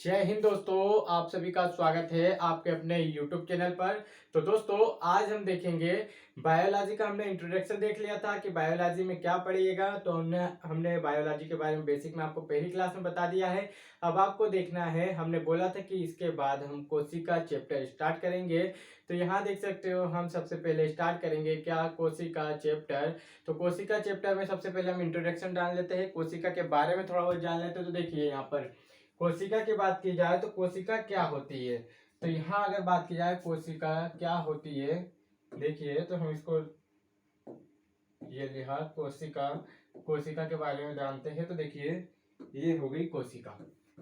जय हिंद दोस्तों, आप सभी का स्वागत है आपके अपने YouTube चैनल पर। तो दोस्तों, आज हम देखेंगे बायोलॉजी का। हमने इंट्रोडक्शन देख लिया था कि बायोलॉजी में क्या पढ़िएगा, तो हमने बायोलॉजी के बारे में बेसिक में आपको पहली क्लास में बता दिया है। अब आपको देखना है, हमने बोला था कि इसके बाद हम कोशिका चैप्टर स्टार्ट करेंगे। तो यहाँ देख सकते हो, हम सबसे पहले स्टार्ट करेंगे क्या, कोशिका चैप्टर। तो कोशिका चैप्टर में सबसे पहले हम इंट्रोडक्शन डाल लेते हैं, कोशिका के बारे में थोड़ा बहुत जान लेते हैं। तो देखिए, यहाँ पर कोशिका की बात की जाए तो कोशिका क्या होती है। तो यहाँ अगर बात की जाए कोशिका क्या होती है, देखिए तो हम इसको ये लिखा कोशिका। कोशिका के बारे में जानते हैं, तो देखिए ये हो गई कोशिका।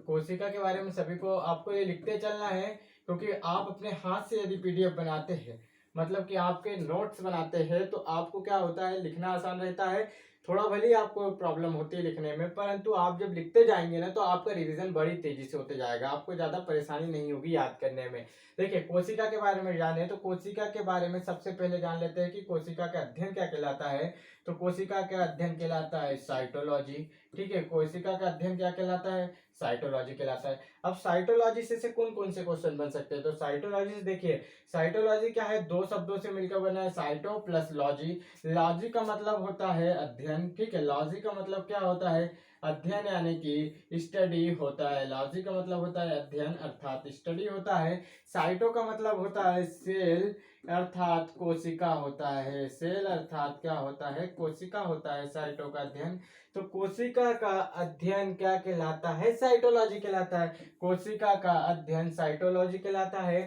कोशिका के बारे में सभी को आपको ये लिखते चलना है, क्योंकि आप अपने हाथ से यदि पीडीएफ बनाते हैं, मतलब कि आपके नोट्स बनाते हैं, तो आपको क्या होता है, लिखना आसान रहता है। थोड़ा भले ही आपको प्रॉब्लम होती है लिखने में, परंतु आप जब लिखते जाएंगे ना, तो आपका रिवीजन बड़ी तेजी से होते जाएगा, आपको ज्यादा परेशानी नहीं होगी याद करने में। देखिए, कोशिका के बारे में जाने, तो कोशिका के बारे में सबसे पहले जान लेते हैं कि कोशिका का अध्ययन क्या कहलाता है। तो कोशिका का अध्ययन कहलाता है साइटोलॉजी। ठीक है, कोशिका का अध्ययन क्या कहलाता है, साइटोलॉजी कहलाता है। अब साइटोलॉजी से कौन कौन से क्वेश्चन बन सकते हैं, तो साइटोलॉजी से देखिए, साइटोलॉजी क्या है, दो शब्दों से मिलकर बना है, साइटो प्लस लॉजी। लॉजी का मतलब होता है अध्ययन। ठीक है, लॉजी का मतलब क्या होता है, अध्ययन यानी कि स्टडी होता है। लॉजी का मतलब होता है अध्ययन अर्थात स्टडी होता है। साइटो का मतलब होता है सेल अर्थात कोशिका होता है। सेल अर्थात क्या होता है, कोशिका होता है साइटो का अध्ययन। तो कोशिका का अध्ययन क्या कहलाता है, साइटोलॉजी कहलाता है। कोशिका का अध्ययन साइटोलॉजी कहलाता है।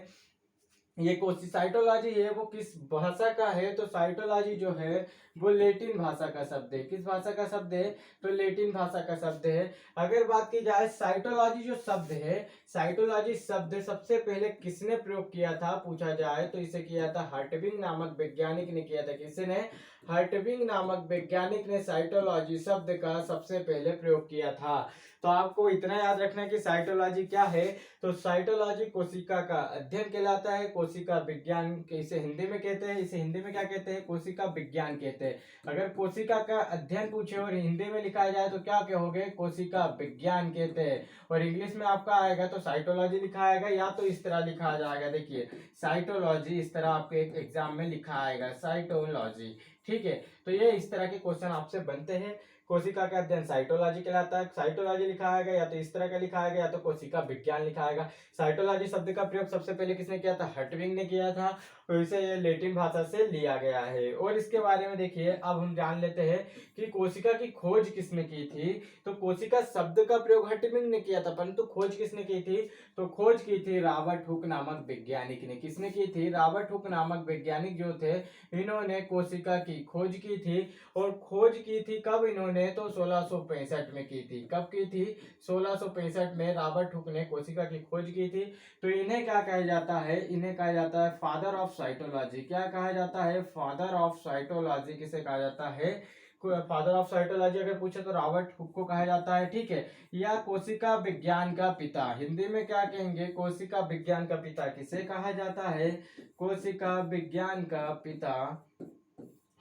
ये कोशिका साइटोलॉजी है वो किस भाषा का है, तो साइटोलॉजी जो है वो लैटिन भाषा का शब्द है। किस भाषा का शब्द है, तो लैटिन भाषा का शब्द है। अगर बात की जाए साइटोलॉजी जो शब्द है, साइटोलॉजी शब्द सबसे पहले किसने प्रयोग किया था पूछा जाए, तो इसे किया था हर्टविग नामक वैज्ञानिक ने किया था। किसने, हर्टविग नामक वैज्ञानिक ने साइटोलॉजी शब्द का सबसे पहले प्रयोग किया था। तो आपको इतना याद रखना है कि साइटोलॉजी क्या है। तो साइटोलॉजी कोशिका का अध्ययन कहलाता है। कोशिका विज्ञान इसे हिंदी में कहते हैं, इसे हिंदी में क्या कहते हैं, कोशिका विज्ञान कहते हैं। अगर कोशिका का अध्ययन पूछे और हिंदी में लिखा जाए तो क्या कहोगे, कोशिका विज्ञान कहते हैं। और इंग्लिश में आपका आएगा तो साइटोलॉजी लिखा आएगा, या तो इस तरह लिखा जाएगा, देखिए साइटोलॉजी इस तरह आपके एक एग्जाम में लिखा आएगा, साइटोलॉजी। ठीक है, तो ये इस तरह के क्वेश्चन आपसे बनते हैं। कोशिका का अध्ययन साइटोलॉजी कहलाता है। साइटोलॉजी लिखा आएगा, या तो इस तरह का लिखा आएगा, या तो कोशिका विज्ञान लिखा आएगा। साइटोलॉजी शब्द का प्रयोग सबसे पहले किसने किया था, हर्टविग ने किया था, और इसे ये लैटिन भाषा से लिया गया है। और इसके बारे में देखिए, अब हम जान लेते हैं कि कोशिका की खोज किसने की थी। तो कोशिका शब्द का प्रयोग हर्टविग ने किया था, परंतु खोज किसने की थी, तो खोज की थी रॉबर्ट हुक नामक वैज्ञानिक ने। किसने की थी, रॉबर्ट हुक नामक वैज्ञानिक जो थे, इन्होंने कोशिका की खोज की थी। और खोज की थी कब इन्होंने, तो 1665 में की थी। कब की थी, 1665 में रॉबर्ट हुक ने कोशिका की खोज की थी। तो इन्हें क्या कहा जाता है, इन्हें कहा जाता है फादर ऑफ साइटोलॉजी। क्या कहा जाता है, फादर ऑफ साइटोलॉजी किसे कहा जाता है, फादर ऑफ साइटोलॉजी अगर पूछे तो रॉबर्ट हुक को कहा जाता है। ठीक है, या कोशिका विज्ञान का पिता, हिंदी में क्या कहेंगे, कोशिका विज्ञान का पिता किसे कहा जाता है, कोशिका विज्ञान का पिता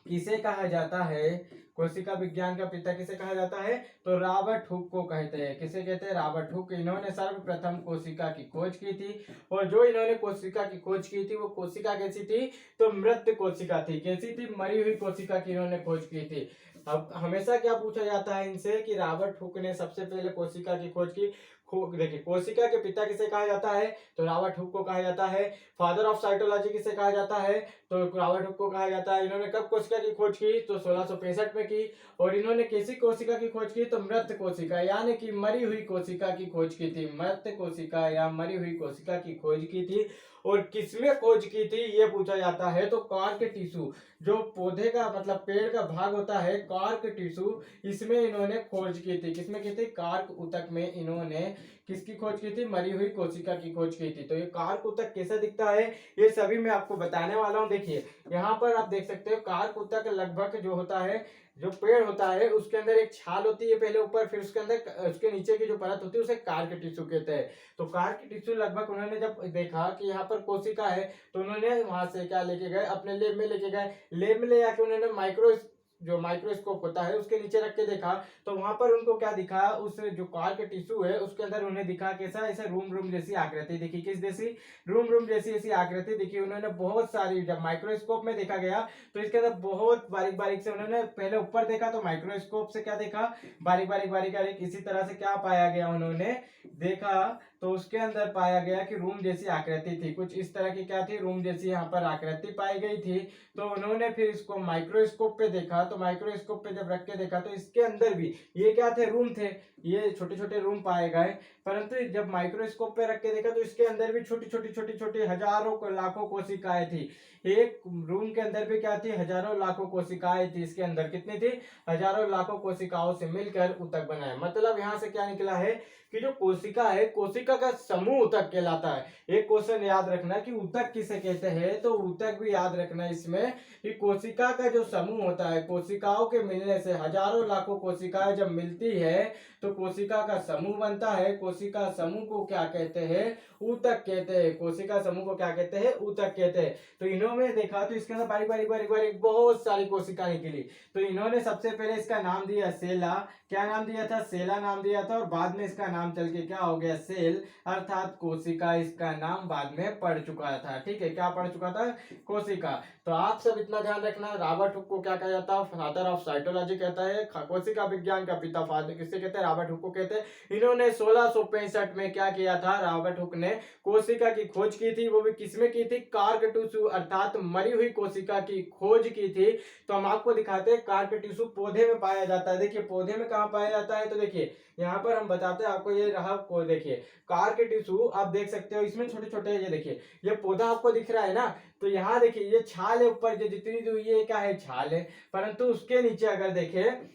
किसे कहा जाता है, कोशिका विज्ञान का पिता किसे कहा जाता है, तो रॉबर्ट हुक को कहते हैं। किसे कहते हैं, रॉबर्ट हुक। इन्होंने सर्वप्रथम कोशिका की खोज की थी। और जो इन्होंने कोशिका की खोज की थी वो कोशिका कैसी थी, तो मृत कोशिका थी। कैसी थी, मरी हुई कोशिका की इन्होंने खोज की थी। अब हमेशा क्या पूछा जाता है इनसे कि रॉबर्ट हुक ने सबसे पहले कोशिका की खोज की। देखिए, कोशिका के पिता किसे कहा जाता है, तो रॉबर्ट हुक को कहा जाता है। फादर ऑफ साइटोलॉजी किसे कहा जाता है, तो रॉबर्ट हुक को कहा जाता है। इन्होंने कब कोशिका की खोज की, तो 1665 में की। और इन्होंने कैसी कोशिका की खोज की, तो मृत कोशिका यानी कि मरी हुई कोशिका की खोज की थी। मृत कोशिका या मरी हुई कोशिका की खोज की थी। और किसमें खोज की थी ये पूछा जाता है, तो कार्क टिश्यू, जो पौधे का मतलब पेड़ का भाग होता है, कार्क टिश्यू, इसमें इन्होंने खोज की थी। किसमें की थी, कार्क ऊतक में इन्होंने किसकी खोज की थी, मरी हुई कोशिका की खोज की थी। तो ये कार्क ऊतक कैसे दिखता है, ये सभी मैं आपको बताने वाला हूं। देखिए, यहाँ पर आप देख सकते हो कार्क ऊतक लगभग जो होता है, जो पेड़ होता है उसके अंदर एक छाल होती है पहले ऊपर, फिर उसके अंदर उसके नीचे की जो परत होती है उसे कार्क टिश्यू कहते हैं। तो कार्क टिश्यू लगभग उन्होंने जब देखा कि यहाँ पर कोशिका है, तो उन्होंने वहां से क्या लेके गए, अपने लैब में लेके गए। लैब में ले जाके उन्होंने जो माइक्रोस्कोप होता है उसके नीचे रख के देखा, तो वहां पर उनको क्या दिखा, उस जो कार्क टिश्यू है उसके अंदर उन्हें दिखा कैसा, ऐसा रूम रूम जैसी आकृति दिखी। किस जैसी? रूम रूम जैसी ऐसी आकृति दिखी। उन्होंने बहुत सारी, जब माइक्रोस्कोप में देखा गया तो इसके अंदर बहुत बारीक बारीक से, उन्होंने पहले ऊपर देखा तो माइक्रोस्कोप से क्या देखा, बारीक बारीक बारीक बारीक, इसी तरह से क्या पाया गया, उन्होंने देखा तो उसके अंदर पाया गया कि रूम जैसी आकृति थी, कुछ इस तरह की क्या थी, रूम जैसी यहाँ पर आकृति पाई गई थी। तो उन्होंने फिर इसको माइक्रोस्कोप पे देखा, तो माइक्रोस्कोप पे जब रख के देखा तो इसके अंदर भी ये क्या थे, रूम थे, ये छोटे छोटे रूम पाए गए। परंतु जब माइक्रोस्कोप पे रख के देखा तो इसके अंदर भी छोटी छोटी छोटी छोटी हजारों लाखों कोशिकाएं थी। एक रूम के अंदर भी क्या थी, हजारों लाखों कोशिकाएं थी। इसके अंदर कितनी थी, हजारों लाखों कोशिकाओं से मिलकर ऊतक बना है। मतलब यहाँ से क्या निकला है कि जो कोशिका है, कोशिका का समूह ऊतक कहलाता है। एक क्वेश्चन याद रखना कि ऊतक किसे कहते हैं, तो ऊतक भी याद रखना इसमें कि कोशिका का जो समूह होता है, कोशिकाओं के मिलने से, हजारों लाखों कोशिकाएं जब मिलती है तो कोशिका का समूह बनता है। कोशिका समूह को क्या कहते हैं, ऊतक कहते हैं। कोशिका समूह को क्या कहते हैं, ऊतक कहते हैं। तो इन्होंने देखा तो इसके अंदर बारीक बारीक बारीक बारीक बहुत सारी कोशिका निकली। तो इन्होंने सबसे पहले इसका नाम दिया सेला। क्या नाम दिया था, सेला नाम दिया था, और बाद में इसका नाम चल के क्या हो गया, सेल, अर्थात कोशिका इसका नाम बाद में पड़ चुका था। ठीक है, क्या पड़ चुका था, कोशिका। तो आप सब इतना ध्यान रखना, रॉबर्ट हुक को क्या कहा जाता है, फादर ऑफ साइटोलॉजी कहता है। कोशिका विज्ञान का पिता फादर किससे कहते हैं, रॉबर्ट हुक को कहते हैं। इन्होंने 1665 में क्या किया था, रॉबर्ट हुक ने कोशिका की खोज की थी। वो भी किसमें की थी, कार्क टिश्यू अर्थात मरी हुई कोशिका की खोज की थी। तो हम आपको दिखाते हैं, कार्क टिश्यू पौधे में पाया जाता है। देखिए पौधे में कहाँ पाया जाता है, तो देखिए यहाँ पर हम बताते हैं आपको, ये रहा को देखिए कार्क टिश्यू, आप देख सकते हो इसमें छोटे छोटे, ये देखिए ये पौधा आपको दिख रहा है ना, तो यहाँ देखिए ये छाल है ऊपर, जो जितनी जो ये क्या है, छाल है। परंतु उसके नीचे अगर देखें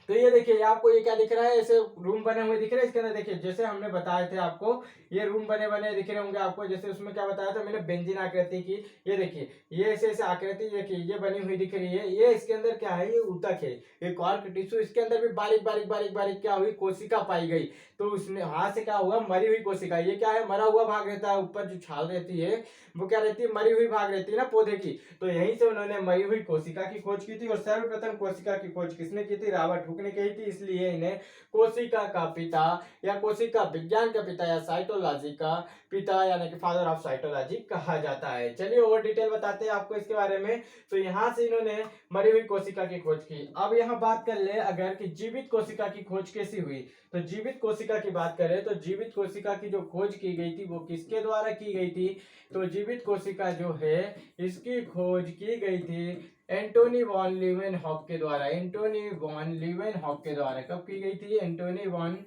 तो ये देखिए आपको ये क्या दिख रहा है, ऐसे रूम बने हुए दिख रहे हैं। इसके अंदर देखिए जैसे हमने बताए थे आपको, ये रूम बने बने दिख रहे होंगे आपको। जैसे उसमें क्या बताया था मैंने, बेंजीन आकृति की। ये देखिए ये ऐसे ऐसे आकृति देखिए ये बनी हुई दिख रही है। ये इसके अंदर क्या है, ये ऊतक है, ये कार्क टिश्यू। इसके अंदर भी बारीक बारीक बारीक बारीक क्या हुई, कोशिका पाई गई। तो उसने हाथ से क्या हुआ, मरी हुई कोशिका। ये क्या है, मरा हुआ भाग रहता है, ऊपर जो छाल रहती है वो क्या रहती है, मरी हुई भाग रहती है ना पौधे की। तो यहीं से उन्होंने मरी हुई कोशिका की खोज की थी। और सर्वप्रथम कोशिका की खोज किसने की थी, रॉबर्ट हुक ने की थी। इसलिए इन्हें कोशिका का पिता या कोशिका विज्ञान का पिता या साइटोलॉजी का पिता यानी कि फादर ऑफ साइटोलॉजी कहा जाता है। चलिए और डिटेल बताते हैं आपको इसके बारे में। तो यहाँ से इन्होंने मरी हुई कोशिका की खोज की। अब यहाँ बात कर ले अगर कि जीवित कोशिका की खोज कैसी हुई, तो जीवित कोशिका की बात करें तो जीवित कोशिका की जो खोज की गई थी वो किसके द्वारा की गई थी, तो जीवित कोशिका जो है इसकी खोज की गई थी एंटोनी वॉन लीवेनहॉक के द्वारा। एंटोनी वॉन लीवेनहॉक के द्वारा कब की गई थी, एंटोनी वॉन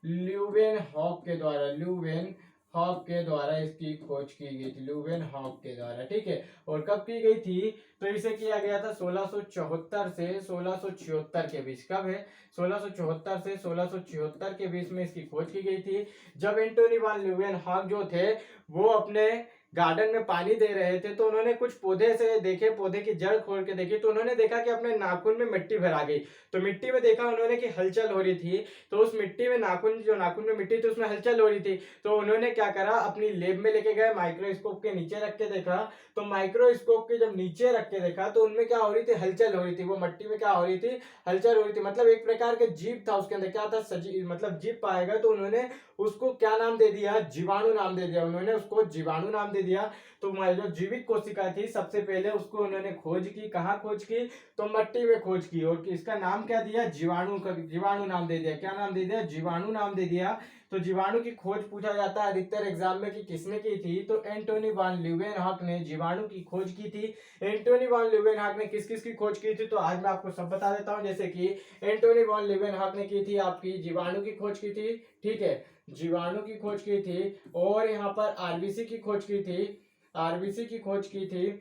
ल्यूवेनहॉक के द्वारा, ल्यूवेनहॉक के द्वारा इसकी खोज की गई थी, ल्यूवेनहॉक के द्वारा। ठीक है, और कब की गई थी, तो इसे किया गया था 1674 से 1676 के बीच। कब है, 1674 से 1676 के बीच में इसकी खोज की गई थी। जब एंटोनी वॉन ल्यूवेनहॉक जो थे वो अपने गार्डन में पानी दे रहे थे, तो उन्होंने कुछ पौधे से देखे, पौधे की जड़ खोल के देखी, तो उन्होंने देखा कि अपने नाखून में मिट्टी भरा गई। तो मिट्टी में देखा उन्होंने कि हलचल हो रही थी। तो उस मिट्टी में नाखून में मिट्टी थी उसमें हलचल हो रही थी। तो उन्होंने क्या करा, अपनी लैब में लेके गए, माइक्रोस्कोप के नीचे रख के देखा। तो माइक्रोस्कोप के जब नीचे रख के देखा तो उनमें क्या हो रही थी, हलचल हो रही थी। वो मिट्टी में क्या हो रही थी, हलचल हो रही थी। मतलब एक प्रकार के जीव था उसके अंदर, क्या था, सजीव, मतलब जीव पाएगा। तो उन्होंने उसको क्या नाम दे दिया, जीवाणु नाम दे दिया। उन्होंने उसको जीवाणु नाम दे दिया। तो जो जीवित कोशिका थी सबसे पहले उसको उन्होंने खोज की, कहाँ खोज की, तो मिट्टी में खोज की। और इसका नाम क्या दिया, जीवाणु का, जीवाणु नाम दे दिया। क्या नाम दे दिया, जीवाणु नाम दे दिया। तो जीवाणु की खोज पूछा जाता है अधिकतर एग्जाम में कि किसने की थी, तो एंटोनी वॉन ल्यूवेनहॉक ने जीवाणु की खोज की थी। एंटोनी वॉन ल्यूवेनहॉक ने किस किस की खोज की थी, तो आज मैं आपको सब बता देता हूं। जैसे कि एंटोनी वॉन ल्यूवेनहॉक ने की थी आपकी जीवाणु की खोज की थी। ठीक है, जीवाणु की खोज की थी। और यहाँ पर आरबीसी की खोज की थी, आरबीसी की खोज की थी।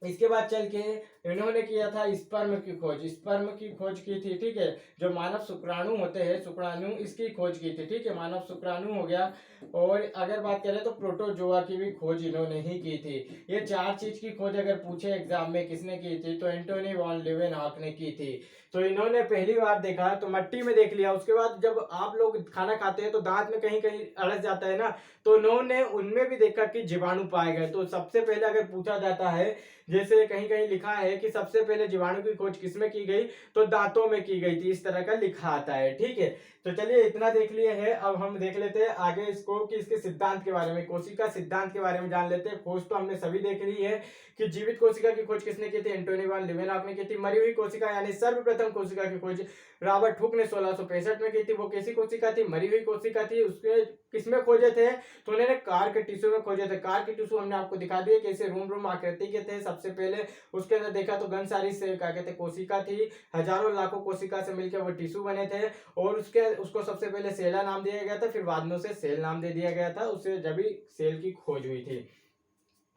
इसके बाद चल के इन्होंने किया था स्पर्म की खोज, स्पर्म की खोज की थी। ठीक है, जो मानव शुक्राणु होते हैं, शुक्राणु, इसकी खोज की थी। ठीक है, मानव शुक्राणु हो गया। और अगर बात करें तो प्रोटोजोआ की भी खोज इन्होंने ही की थी। ये चार चीज की खोज अगर पूछे एग्जाम में किसने की थी, तो एंटोनी वॉन ल्यूवेनहॉक ने की थी। तो इन्होंने पहली बार देखा तो मिट्टी में देख लिया, उसके बाद जब आप लोग खाना खाते हैं तो दांत में कहीं कहीं अड़स जाता है ना, तो इन्होंने उनमें भी देखा कि जीवाणु पाए गए। तो सबसे पहले अगर पूछा जाता है, जैसे कहीं कहीं लिखा है कि सबसे पहले जीवाणु की खोज किसमें की गई, तो दांतों में की गई थी, इस तरह का लिखा आता है। ठीक है, तो चलिए इतना देख लिए है, अब हम देख लेते हैं आगे इसको कि इसके सिद्धांत के बारे में, कोशिका सिद्धांत के बारे में जान लेते हैं। खोज तो हमने सभी देख ली है कि जीवित कोशिका की खोज किसने की थी, एंटोनी वान लीवेनहॉक ने की थी। मरी हुई कोशिका यानी सर्वप्रथम कोशिका की खोज रॉबर्ट हुक ने 1665 में की थी। वो कैसी कोशिका थी, मरी हुई कोशिका थी। उसके किसमें खोजे थे, तो उन्होंने कार के टिश्यू में खोजे थे। कार के टिश्यू हमने आपको दिखा दिए कैसे रूम रूम आकृति के थे सबसे पहले। उसके अंदर देखा तो घन सारी से क्या कहते कोशिका थी, हजारों लाखों कोशिका से मिलकर वो टिश्यू बने थे। और उसको सबसे पहले सेला नाम दिया गया था, फिर बाद में उसे सेल नाम दे दिया गया था, उससे जब भी सेल की खोज हुई थी।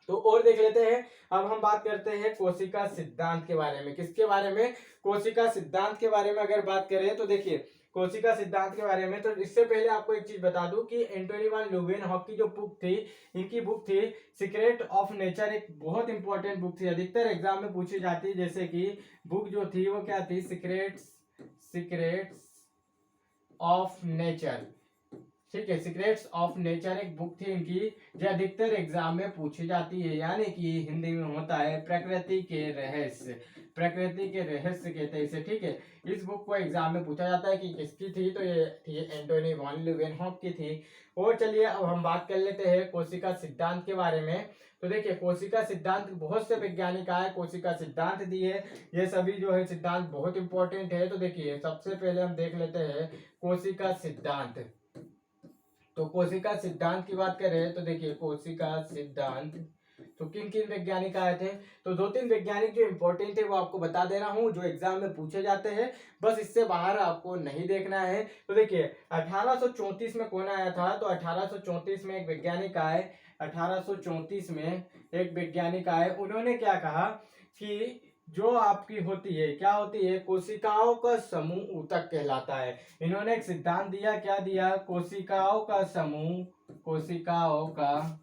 तो और देख लेते हैं, अब हम बात करते हैं कोशिका सिद्धांत के बारे में। किसके बारे में, कोशिका सिद्धांत के बारे में अगर बात करें तो देखिए कोशिका सिद्धांत के बारे में, तो इससे पहले आपको एक चीज बता दूं कि एंटोनी वान लीवेनहॉक की जो बुक थी, इनकी बुक थी सीक्रेट ऑफ नेचर, एक बहुत इंपॉर्टेंट बुक थी, अधिकतर एग्जाम में पूछी जाती है। जैसे कि बुक जो थी वो क्या थी, सीक्रेट्स ऑफ नेचर। ठीक है, सीक्रेट्स ऑफ नेचर एक बुक थी इनकी, जो अधिकतर एग्जाम में पूछी जाती है, यानी कि हिंदी में होता है प्रकृति के रहस्य। प्रकृति के रहस्य कहते हैं इसे। ठीक है, इस बुक को एग्जाम में पूछा जाता है कि किसकी थी, तो ये थी एंटोनी वॉन लीवेनहॉक की थी। और चलिए अब हम बात कर लेते हैं कोशिका सिद्धांत के बारे में। तो देखिए कोशिका सिद्धांत बहुत से वैज्ञानिक आए, कोशिका सिद्धांत दिए, ये सभी जो है सिद्धांत बहुत इंपॉर्टेंट है। तो देखिए सबसे पहले हम देख लेते हैं कोशिका सिद्धांत। तो कोशिका सिद्धांत की बात करें तो देखिए कोशिका सिद्धांत तो किन किन वैज्ञानिक आए थे, तो दो तीन वैज्ञानिक जो इंपॉर्टेंट थे वो आपको बता दे रहा हूँ, जो एग्जाम में पूछे जाते हैं, बस इससे बाहर आपको नहीं देखना है। तो देखिए 1834 में कौन आया था, तो 1834 में एक वैज्ञानिक आए। 1834 में एक वैज्ञानिक आए, उन्होंने क्या कहा कि जो आपकी होती है, क्या होती है, कोशिकाओं का समूह ऊतक कहलाता है। इन्होंने एक सिद्धांत दिया, क्या दिया, कोशिकाओं का समूह, कोशिकाओं का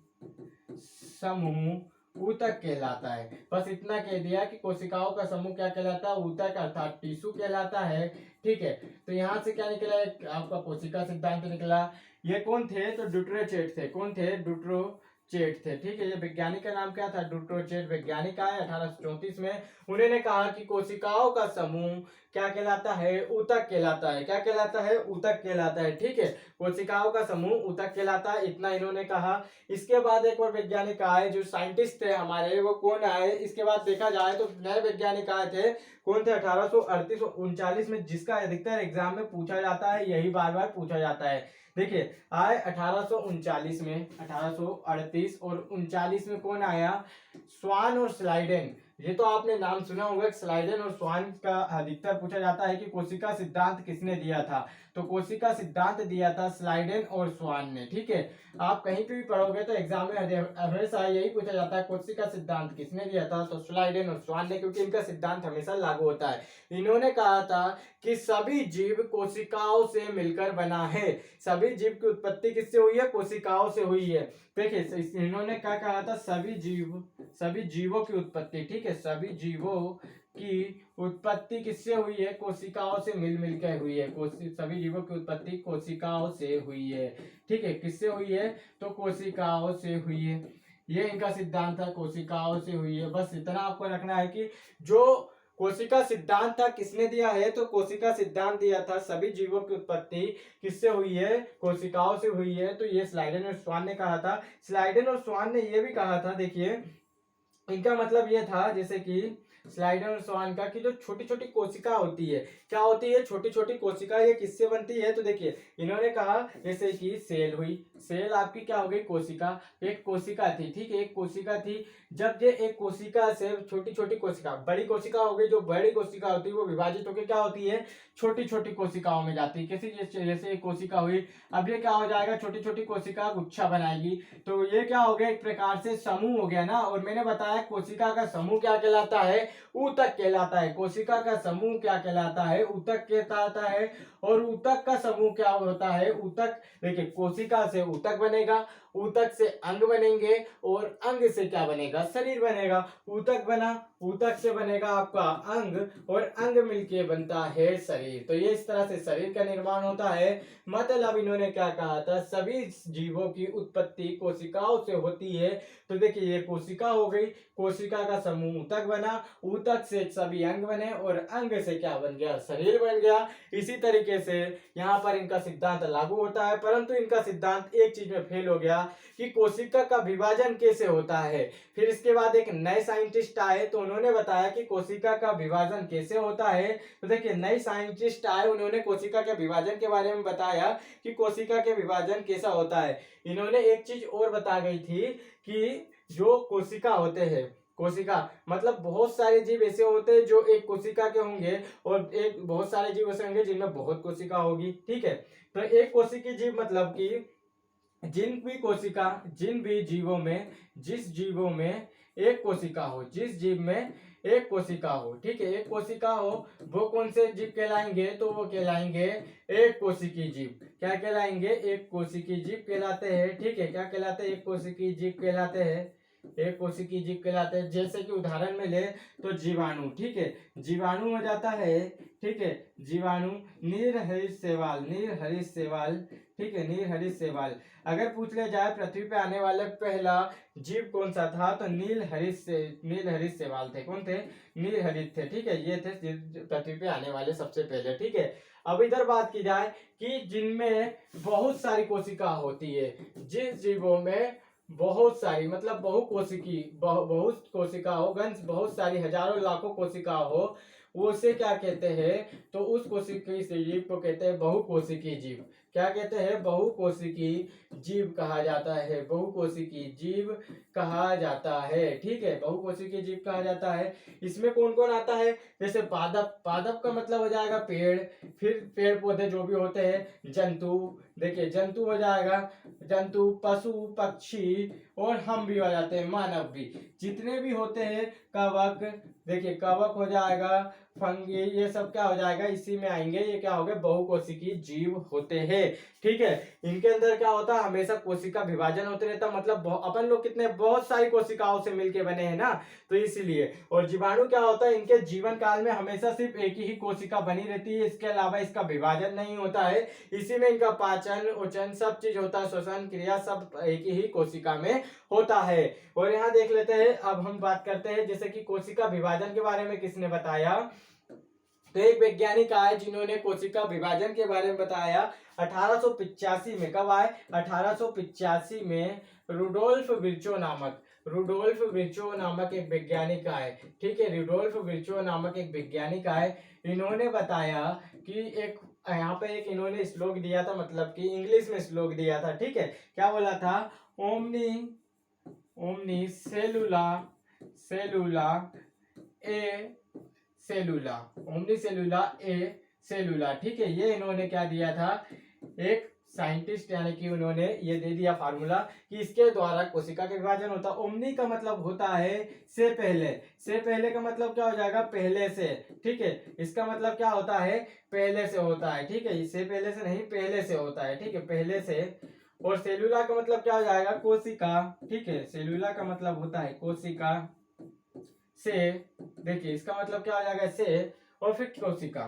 समूह ऊतक कहलाता है। बस इतना कह दिया कि कोशिकाओं का समूह क्या कहलाता है, ऊतक अर्थात टिश्यू कहलाता है। ठीक है, तो यहाँ से क्या निकला, एक आपका कोशिका सिद्धांत निकला। ये कौन थे, तो डुट्रोचेट थे। कौन थे, डुट्रोचेट थे। ठीक है, ये वैज्ञानिक का नाम क्या था, डुट्रोचेट वैज्ञानिक आए 1834 में। उन्होंने कहा कि कोशिकाओं का समूह क्या कहलाता है, ऊतक कहलाता है। क्या कहलाता है, ऊतक कहलाता है। ठीक है, कोशिकाओं का समूह ऊतक कहलाता है, इतना इन्होंने कहा। इसके बाद एक और वैज्ञानिक आए जो साइंटिस्ट थे हमारे, वो कौन आए, इसके बाद देखा जाए तो नए वैज्ञानिक आए थे। कौन थे, 1838-39 में, जिसका अधिकतर एग्जाम में पूछा जाता है, यही बार बार पूछा जाता है। देखिए आए 1839 में, 1838 और 39 में कौन आया, स्वान और स्लाइडेन। ये तो आपने नाम सुना होगा, स्लाइडेन और स्वान का अधिकतर पूछा जाता है कि कोशिका सिद्धांत किसने दिया था, तो कोशिका सिद्धांत दिया था स्लाइडेन और स्वान ने। ठीक है, आप कहीं पे भी पढ़ोगे तो एग्जाम में हमेशा यही पूछा जाता है कोशिका सिद्धांत किसने दिया था, तो स्लाइडेन और स्वान ने, क्योंकि इनका सिद्धांत हमेशा लागू होता है। इन्होंने कहा था कि सभी जीव कोशिकाओं से मिलकर बना है। सभी जीव की उत्पत्ति किससे हुई है, कोशिकाओं से हुई है। देखिए इन्होंने क्या कहा था, सभी जीवों की उत्पत्ति, ठीक है, सभी जीवों की उत्पत्ति किससे हुई है, कोशिकाओं से मिल मिलकर हुई है। सभी जीवों की उत्पत्ति कोशिकाओं से हुई है। ठीक है, किससे हुई है, तो कोशिकाओं से हुई है। ये इनका सिद्धांत था, कोशिकाओं से हुई है। बस इतना आपको रखना है कि जो कोशिका सिद्धांत था किसने दिया है, तो कोशिका सिद्धांत दिया था सभी जीवों की उत्पत्ति किससे हुई है, कोशिकाओं से हुई है। तो ये स्लाइडेन और स्वान ने कहा था। स्लाइडेन और स्वान ने ये भी कहा था, देखिए इनका मतलब ये था, जैसे कि स्लाइडर और स्वान का, कि जो छोटी छोटी कोशिका होती है, क्या होती है, छोटी छोटी कोशिका, ये किससे बनती है, तो देखिए इन्होंने कहा जैसे कि सेल हुई, सेल आपकी क्या हो गई, कोशिका, एक कोशिका थी। ठीक है, एक कोशिका थी। जब ये एक कोशिका से छोटी छोटी कोशिका, बड़ी कोशिका हो गई, जो बड़ी कोशिका होती है वो विभाजित होकर क्या होती है, छोटी छोटी कोशिकाओं में जाती है। कैसी, जैसे एक कोशिका हुई, अब ये क्या हो जाएगा, छोटी छोटी कोशिका गुच्छा बनाएगी, तो ये क्या हो गया, एक प्रकार से समूह हो गया ना। और मैंने बताया कोशिका का समूह क्या कहलाता है, ऊतक कहलाता है। कोशिका का समूह क्या कहलाता है, ऊतक कहलाता है। और ऊतक का समूह क्या होता है, ऊतक, देखिए कोशिका से ऊतक बनेगा, ऊतक से अंग बनेंगे, और अंग से क्या बनेगा, शरीर बनेगा। ऊतक बना, ऊतक से बनेगा आपका अंग, और अंग मिलके बनता है शरीर। तो ये इस तरह से शरीर का निर्माण होता है। मतलब इन्होंने क्या कहा था, सभी जीवों की उत्पत्ति कोशिकाओं से होती है। तो देखिए ये कोशिका हो गई, कोशिका का समूह ऊतक बना, ऊतक से सभी अंग बने, और अंग से क्या बन गया, शरीर बन गया। इसी तरीके से यहाँ पर इनका सिद्धांत लागू होता है, परंतु इनका सिद्धांत एक चीज में फेल हो गया कि कोशिका का विभाजन कैसे होता है। फिर इसके बाद एक नए साइंटिस्ट आए, तो उन्होंने बताया कि कोशिका का विभाजन कैसे होता है। तो देखिए नए साइंटिस्ट आए, उन्होंने कोशिका के विभाजन के बारे में बताया कि कोशिका के विभाजन कैसा होता है। इन्होंने एक चीज और बता गई थी कि जो कोशिका होते हैं, कोशिका मतलब बहुत सारे जीव ऐसे होते हैं जो एक कोशिका के होंगे, और एक बहुत सारे जीव ऐसे होंगे जिनमें बहुत कोशिका होगी। ठीक है, तो एक कोशिकीय जीव मतलब कि जिन भी जीवों में, जिस जीवों में एक कोशिका हो, जिस जीव में एक कोशिका हो, ठीक है, एक कोशिका हो, वो कौन से जीव कहलाएंगे, तो वो कहलाएंगे एक कोशिकीय जीव। क्या कहलाएंगे, एक कोशिकीय जीव कहलाते हैं। ठीक है, क्या कहलाते हैं, एक कोशिकीय जीव कहलाते हैं, एक कोशिकीय जीव कहलाते हैं। जैसे कि उदाहरण में ले तो जीवाणु, ठीक है, जीवाणु हो जाता है, ठीक है, जीवाणु, नीलहरित शैवाल, नीलहरित शैवाल, ठीक है, नीलहरित शैवाल। अगर पूछ लिया जाए पृथ्वी पे आने वाला पहला जीव कौन सा था, तो नीलहरित शैवाल थे। कौन थे, नीलहरित थे। ठीक है, ये थे पृथ्वी पे आने वाले सबसे पहले। ठीक है, अब इधर बात की जाए कि जिनमें बहुत सारी कोशिका होती है, जिन जीवों में बहुत सारी मतलब बहुत कोशिका हो, गंज बहुत सारी हजारों लाखों कोशिका हो, वो उसे क्या कहते हैं, तो उस कोशिकीय जीव को कहते हैं बहुकोशिकीय जीव। क्या कहते हैं, बहुकोशिकीय जीव कहा जाता है, बहुकोशिकीय जीव कहा जाता है। ठीक है, बहुकोशिकीय जीव कहा जाता है। इसमें कौन कौन आता है, जैसे पादप, पादप का मतलब हो जाएगा पेड़, फिर पेड़ पौधे जो भी होते हैं, जंतु, देखिए जंतु हो जाएगा, जंतु, पशु, पक्षी, और हम भी हो जाते हैं, मानव भी, जितने भी होते हैं, कवक, देखिए कवक हो जाएगा, फंगी, ये सब क्या हो जाएगा, इसी में आएंगे। ये क्या हो गए, बहुकोशिकीय जीव होते हैं। ठीक है, इनके अंदर क्या होता है, हमेशा कोशिका विभाजन होते रहता, मतलब अपन लोग कितने बहुत सारी कोशिकाओं से मिलके बने हैं ना, तो इसीलिए। और जीवाणु क्या होता है, इनके जीवन काल में हमेशा सिर्फ एक ही कोशिका बनी रहती है, इसके अलावा इसका विभाजन नहीं होता है। इसी में इनका पाचन, उचन सब चीज होता है, श्वसन क्रिया सब एक ही कोशिका में होता है। और यहाँ देख लेते हैं, अब हम बात करते हैं जैसे कि कोशिका विभाजन के बारे में किसने बताया, तो एक वैज्ञानिक आए जिन्होंने कोशिका विभाजन के बारे में बताया 1885 में। कब आए, 1885 में रुडोल्फ विर्चो नामक एक वैज्ञानिक आए। ठीक है, रुडोल्फ विर्चो नामक एक वैज्ञानिक आए। इन्होंने बताया कि एक यहाँ पे एक इन्होंने श्लोक दिया था, मतलब कि इंग्लिश में श्लोक दिया था। ठीक है, क्या बोला था, ओमनी ओमनी सेलुला सेलुला ए सेलुला, ओमनी सेलुला ए सेलुला। ठीक है, ये इन्होंने क्या दिया था, एक साइंटिस्ट यानी कि उन्होंने ये दे दिया फार्मूला कि इसके द्वारा कोशिका का विभाजन होता है। ओमनी का मतलब होता है से पहले, से पहले का मतलब क्या हो जाएगा, पहले से। ठीक है, इसका मतलब क्या होता है, पहले से होता है। ठीक है, इससे पहले से नहीं, पहले से होता है। ठीक है, पहले से। और सेलुला का मतलब क्या हो जाएगा, कोशिका। ठीक है, सेलुला का मतलब होता है कोशिका से, देखिए इसका मतलब क्या हो जाएगा, से, और फिर कोशिका।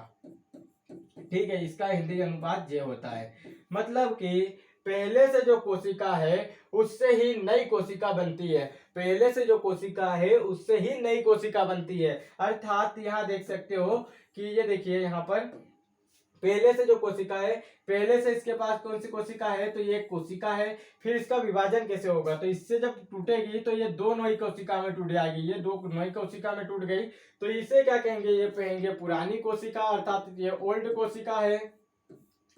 ठीक है, इसका हिंदी अनुपात ये होता है, मतलब कि पहले से जो कोशिका है उससे ही नई कोशिका बनती है, पहले से जो कोशिका है उससे ही नई कोशिका बनती है। अर्थात यहाँ देख सकते हो कि ये देखिए यहाँ पर पहले से जो कोशिका है, पहले से इसके पास कौन सी कोशिका है, तो ये कोशिका है। फिर इसका विभाजन कैसे होगा, तो इससे जब टूटेगी तो ये दो नई कोशिका में टूट जाएगी, ये दो नई कोशिका में टूट गई, तो इसे क्या कहेंगे, ये कहेंगे पुरानी कोशिका, अर्थात ये ओल्ड कोशिका है,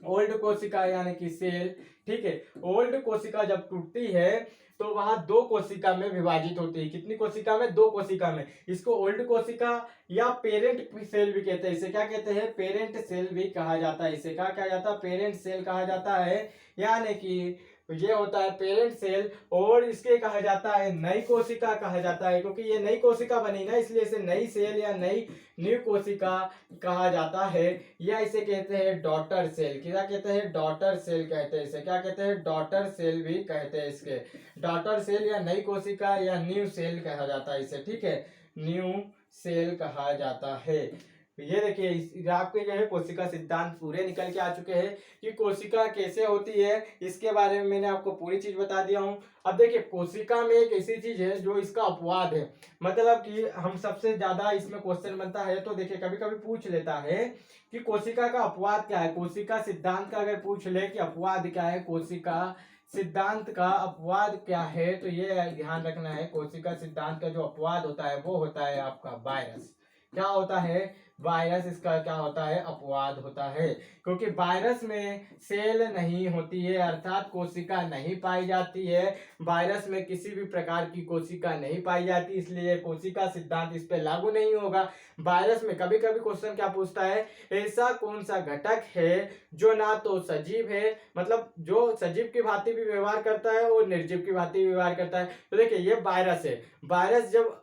ओल्ड कोशिका यानी कि सेल। ठीक है, ओल्ड कोशिका जब टूटती है तो वहां दो कोशिका में विभाजित होती है, कितनी कोशिका में, दो कोशिका में। इसको ओल्ड कोशिका या पेरेंट सेल भी कहते हैं, इसे क्या कहते हैं, पेरेंट सेल भी कहा जाता है, इसे क्या कहा जाता है, पेरेंट सेल कहा जाता है। यानी कि ये होता है पेरेंट सेल, और इसके कहा जाता है नई कोशिका कहा जाता है, क्योंकि ये नई कोशिका बनी ना, इसलिए इसे नई सेल या नई न्यू कोशिका कहा जाता है। या इसे कहते हैं डॉटर सेल, क्या कहते हैं, डॉटर सेल कहते हैं इसे, क्या कहते हैं, डॉटर सेल भी कहते हैं इसके, डॉटर सेल या नई कोशिका या न्यू सेल कहा जाता है इसे। ठीक है, न्यू सेल कहा जाता है। ये देखिए आपके जो है कोशिका सिद्धांत पूरे निकल के आ चुके हैं कि कोशिका कैसे होती है, इसके बारे में मैंने आपको पूरी चीज बता दिया हूँ। अब देखिए कोशिका में एक ऐसी चीज है जो इसका अपवाद है, मतलब कि हम सबसे ज्यादा इसमें क्वेश्चन बनता है तो देखिए कभी कभी पूछ लेता है कि कोशिका का अपवाद क्या है। कोशिका सिद्धांत का अगर पूछ ले कि अपवाद क्या है, कोशिका सिद्धांत का अपवाद क्या है, तो ये ध्यान रखना है कोशिका सिद्धांत का जो अपवाद होता है वो होता है आपका वायरस। क्या होता है? वायरस इसका क्या होता है? अपवाद होता है। क्योंकि वायरस में सेल नहीं होती है, अर्थात कोशिका नहीं पाई जाती है। वायरस में किसी भी प्रकार की कोशिका नहीं पाई जाती, इसलिए कोशिका सिद्धांत इस पे लागू नहीं होगा। वायरस में कभी कभी क्वेश्चन क्या पूछता है, ऐसा कौन सा घटक है जो ना तो सजीव है, मतलब जो सजीव की भांति भी व्यवहार करता है और निर्जीव की भांति भी व्यवहार करता है। तो देखिए ये वायरस है, वायरस जब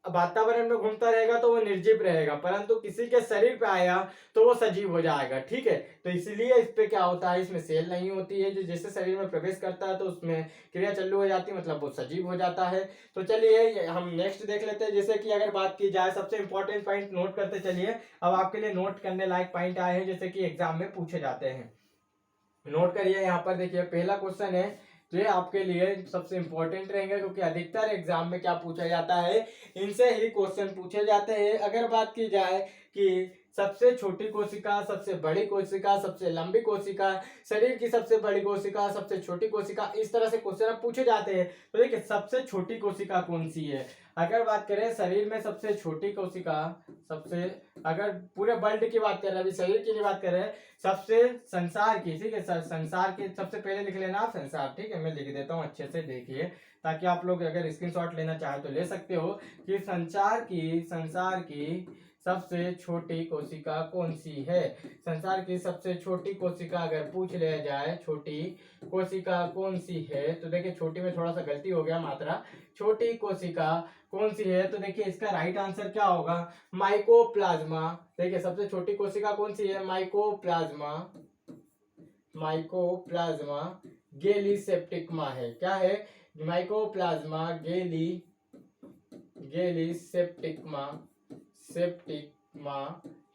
वातावरण में घूमता रहेगा तो वो निर्जीव रहेगा, परंतु किसी के शरीर पे आया तो वो सजीव हो जाएगा। ठीक है, तो इसलिए इस पे क्या होता है, इसमें सेल नहीं होती है। जो जैसे शरीर में प्रवेश करता है तो उसमें क्रिया चालू हो जाती है, मतलब वो सजीव हो जाता है। तो चलिए हम नेक्स्ट देख लेते हैं। जैसे कि अगर बात की जाए, सबसे इंपॉर्टेंट पॉइंट नोट करते चलिए। अब आपके लिए नोट करने लायक पॉइंट आए हैं, जैसे कि एग्जाम में पूछे जाते हैं। नोट करिए, यहाँ पर देखिए पहला क्वेश्चन है, तो ये आपके लिए सबसे इंपॉर्टेंट रहेंगे क्योंकि अधिकतर एग्जाम में क्या पूछा जाता है, इनसे ही क्वेश्चन पूछे जाते हैं। अगर बात की जाए कि सबसे छोटी कोशिका, सबसे बड़ी कोशिका, सबसे लंबी कोशिका, शरीर की सबसे बड़ी कोशिका, सबसे छोटी कोशिका, इस तरह से क्वेश्चन पूछे जाते हैं। तो देखिए सबसे छोटी कोशिका कौन सी है? अगर बात करें शरीर में सबसे छोटी कोशिका, सबसे, अगर पूरे वर्ल्ड की बात कर रहे हैं, अभी शरीर की नहीं बात कर रहे हैं, सबसे संसार की, ठीक है, संसार की सबसे पहले लिख लेना आप संसार। ठीक है, मैं लिख देता हूँ, अच्छे से देखिए ताकि आप लोग अगर स्क्रीनशॉट लेना चाहे तो ले सकते हो कि संसार की सबसे छोटी कोशिका कौन सी है। संसार की सबसे छोटी कोशिका अगर पूछ लिया जाए, छोटी कोशिका कौन सी है, तो देखिए छोटी में थोड़ा सा गलती हो गया मात्रा, छोटी कोशिका कौन सी है, तो देखिए इसका राइट आंसर क्या होगा, माइकोप्लाज्मा। देखिए सबसे छोटी कोशिका कौन सी है, माइकोप्लाज्मा, माइकोप्लाज्मा गेलीसेप्टिकमा है। क्या है? माइकोप्लाज्मा गेलीसेप्टिकमा, सेप्टिकमा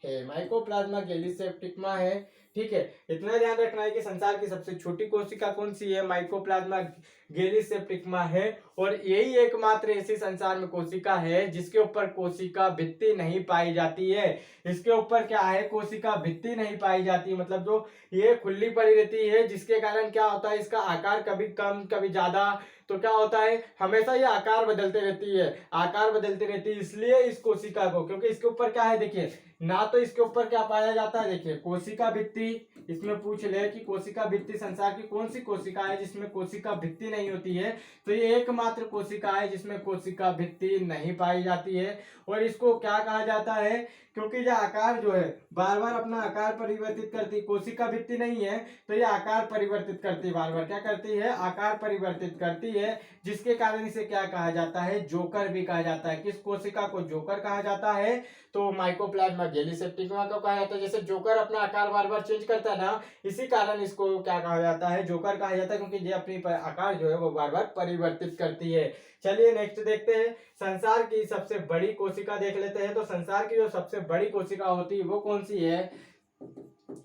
है, माइकोप्लाज्मा गेलीसेप्टिकमा है। ठीक है, इतना ध्यान रखना है कि संसार की सबसे छोटी कोशिका कौन सी है, माइकोप्लाज्मा गेलीसेप्टिकमा है। और यही एकमात्र ऐसी संसार में कोशिका है जिसके ऊपर कोशिका भित्ति नहीं पाई जाती है। इसके ऊपर क्या है, कोशिका भित्ति नहीं पाई जाती, मतलब जो ये खुली पड़ी रहती है, जिसके कारण क्या होता है, इसका आकार कभी कम कभी ज्यादा, तो क्या होता है, हमेशा ये आकार बदलते रहती है, आकार बदलती रहती है। इसलिए इस कोशिका को, क्योंकि इसके ऊपर क्या है, देखिए ना तो इसके ऊपर क्या पाया जाता है, देखिए कोशिका भित्ति, इसमें पूछ ले कि कोशिका भित्ति संसार की कौन सी कोशिका है जिसमें कोशिका भित्ति नहीं होती है, तो ये एकमात्र कोशिका है जिसमें कोशिका भित्ति नहीं पाई जाती है। और इसको क्या कहा जाता है, क्योंकि यह आकार जो है बार बार अपना आकार परिवर्तित करती, कोशिका भित्ति नहीं है तो ये आकार परिवर्तित करती, बार बार क्या करती है, आकार परिवर्तित करती है, जिसके कारण इसे क्या कहा जाता है, जोकर भी कहा जाता है। किस कोशिका को जोकर कहा जाता है, तो माइकोप्लाज्मा गेलीसेप्टिकमा को कहा जाता है। जैसे जोकर अपना आकार बार बार चेंज करता है ना, इसी कारण इसको क्या कहा जाता है, जोकर कहा जाता है, क्योंकि ये अपनी आकार जो है वो बार बार परिवर्तित करती है। चलिए नेक्स्ट देखते हैं, संसार की सबसे बड़ी कोशिका देख लेते हैं। तो संसार की जो सबसे बड़ी कोशिका होती है वो कौन सी है,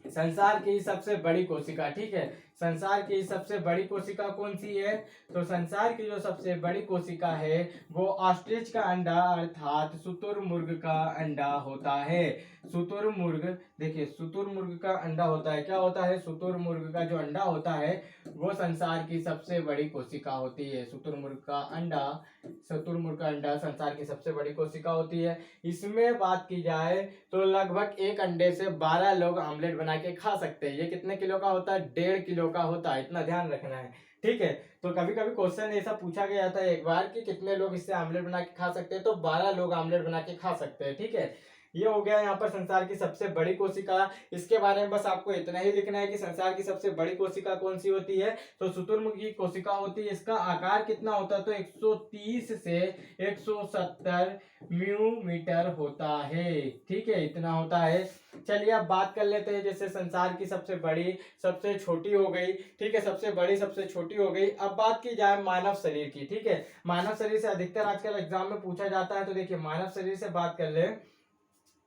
संसार की सबसे बड़ी कोशिका, ठीक है, संसार की सबसे बड़ी कोशिका कौन सी है, तो संसार की जो सबसे बड़ी कोशिका है वो ऑस्ट्रिच का अंडा अर्थात शुतुरमुर्ग का अंडा होता है। शुतुरमुर्ग, देखिए शुतुरमुर्ग का अंडा होता है, क्या होता है, शुतुरमुर्ग का जो अंडा होता है वो संसार की सबसे बड़ी कोशिका होती है। शुतुरमुर्ग का अंडा संसार की सबसे बड़ी कोशिका होती है। इसमें बात की जाए तो लगभग एक अंडे से 12 लोग आमलेट बना के खा सकते हैं। ये कितने किलो का होता है, 1.5 किलो का होता है, इतना ध्यान रखना है। ठीक है, तो कभी कभी क्वेश्चन ऐसा पूछा गया था एक बार कि कितने लोग इससे आमलेट बना के खा सकते हैं, तो 12 लोग आमलेट बना के खा सकते हैं। ठीक है, ये हो गया यहाँ पर संसार की सबसे बड़ी कोशिका। इसके बारे में बस आपको इतना ही लिखना है कि संसार की सबसे बड़ी कोशिका कौन सी होती है, तो शुतुरमुर्गी कोशिका होती है। इसका आकार कितना होता है, तो 130 से 170 म्यू होता है। ठीक है, इतना होता है। चलिए अब बात कर लेते हैं, जैसे संसार की सबसे बड़ी सबसे छोटी हो गई, ठीक है, सबसे बड़ी सबसे छोटी हो गई। अब बात की जाए मानव शरीर की। ठीक है, मानव शरीर से अधिकतर आजकल एग्जाम में पूछा जाता है, तो देखिए मानव शरीर से बात कर ले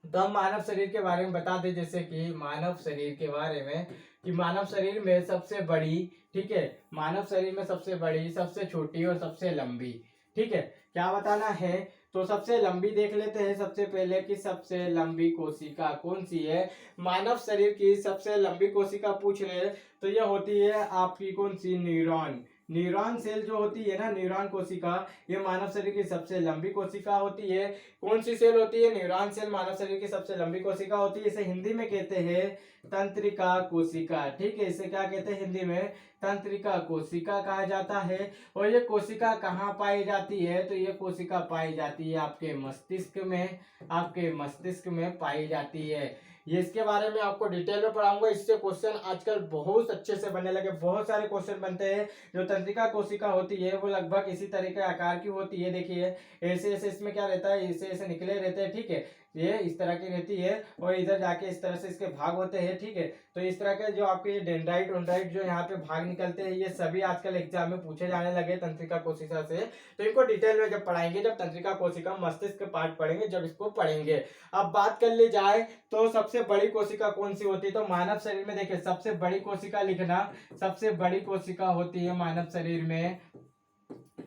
तो हम मानव शरीर के बारे में बता दें, जैसे कि मानव शरीर के बारे में कि मानव शरीर में सबसे बड़ी, ठीक है, मानव शरीर में सबसे बड़ी, सबसे छोटी और सबसे लंबी। ठीक है, क्या बताना है, तो सबसे लंबी देख लेते हैं सबसे पहले कि सबसे लंबी कोशिका कौन सी है। मानव शरीर की सबसे लंबी कोशिका पूछ रहे तो यह होती है आपकी कौन सी, न्यूरॉन। न्यूरॉन सेल जो होती है ना, न्यूरॉन कोशिका, ये मानव शरीर की सबसे लंबी कोशिका होती है। कौन सी सेल होती है, न्यूरॉन सेल मानव शरीर की सबसे लंबी कोशिका होती है। इसे हिंदी में कहते हैं तंत्रिका कोशिका। ठीक है, इसे क्या कहते हैं हिंदी में, तंत्रिका कोशिका कहा जाता है। और ये कोशिका कहाँ पाई जाती है, तो ये कोशिका पाई जाती है आपके मस्तिष्क में, आपके मस्तिष्क में पाई जाती है। ये इसके बारे में आपको डिटेल में पढ़ाऊंगा। इससे क्वेश्चन आजकल बहुत अच्छे से बनने लगे, बहुत सारे क्वेश्चन बनते हैं। जो तंत्रिका कोशिका होती है वो लगभग इसी तरह के आकार की होती है। देखिए ऐसे ऐसे इसमें क्या रहता है, ऐसे ऐसे निकले रहते हैं। ठीक है, ये इस तरह की रहती है और इधर जाके इस तरह से इसके भाग होते हैं। ठीक है, तो इस तरह के जो आपके डेंड्राइट वेंड्राइट जो यहाँ पे भाग निकलते हैं, ये सभी आजकल एग्जाम में पूछे जाने लगे तंत्रिका कोशिका से। तो इनको डिटेल में जब पढ़ाएंगे, जब तंत्रिका कोशिका मस्तिष्क पार्ट पढ़ेंगे, जब इसको पढ़ेंगे। अब बात कर ली जाए तो सबसे बड़ी कोशिका कौन सी होती है, तो मानव शरीर में देखिए सबसे बड़ी कोशिका लिखना, सबसे बड़ी कोशिका होती है मानव शरीर में,